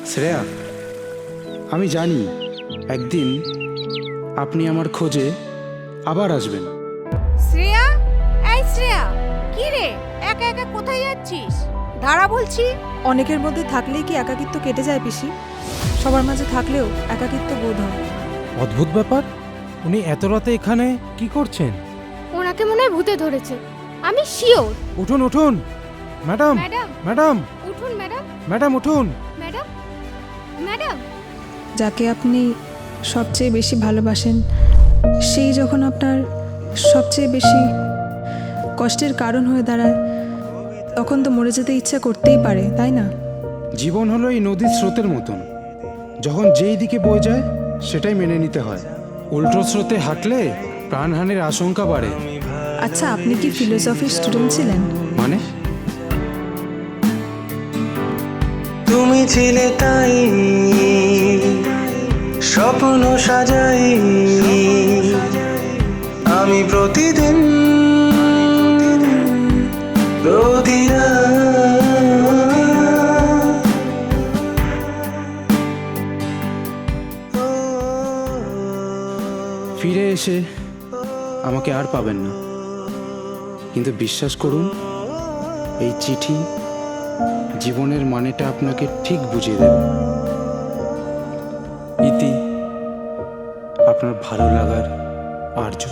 শ্রেয়া, আমি জানি একদিন আপনি আমার খোঁজে আবার আসবেন। শ্রেয়া, এই শ্রেয়া, কি রে একা একা কোথায় যাচ্ছিস? দাঁড়া বলছি। অনেকের মধ্যে থাকলেই কি একাকিত্ব কেটে যায় পিসি? সবার মাঝে থাকলেও একাকিত্ব বোধ হয়। অদ্ভুত ব্যাপার, উনি এত রাতে এখানে কি করছেন? ওনাকে মনে হয় ভূতে ধরেছে, আমি শিওর। উঠুন উঠুন ম্যাডাম, ম্যাডাম, ম্যাডাম, উঠুন ম্যাডাম, ম্যাডাম উঠুন। Madam, madam. যাকে আপনি সবচেয়ে বেশি ভালোবাসেন সেই যখন আপনার সবচেয়ে বেশি কষ্টের কারণ হয়ে দাঁড়ায়, তখন তো মরে যেতে ইচ্ছা করতেই পারে, তাই না? জীবন হলো এই নদীর স্রোতের মতন, যখন যেই দিকে বয়ে যায় সেটাই মেনে নিতে হয়। উল্টো স্রোতে হাঁটলে প্রাণহানির আশঙ্কা বাড়ে। আচ্ছা, আপনি কি ফিলোসফির স্টুডেন্ট ছিলেন? মানে? তুমি ছিলে তাই স্বপ্ন সাজাই আমি প্রতিদিন ফিরে এসে আমাকে আর পাবেন না, কিন্তু বিশ্বাস করুন, এই চিঠি জীবনের মানেটা আপনাকে ঠিক বুঝিয়ে দেবে। ইতি, আপনার ভালো লাগার আর্য।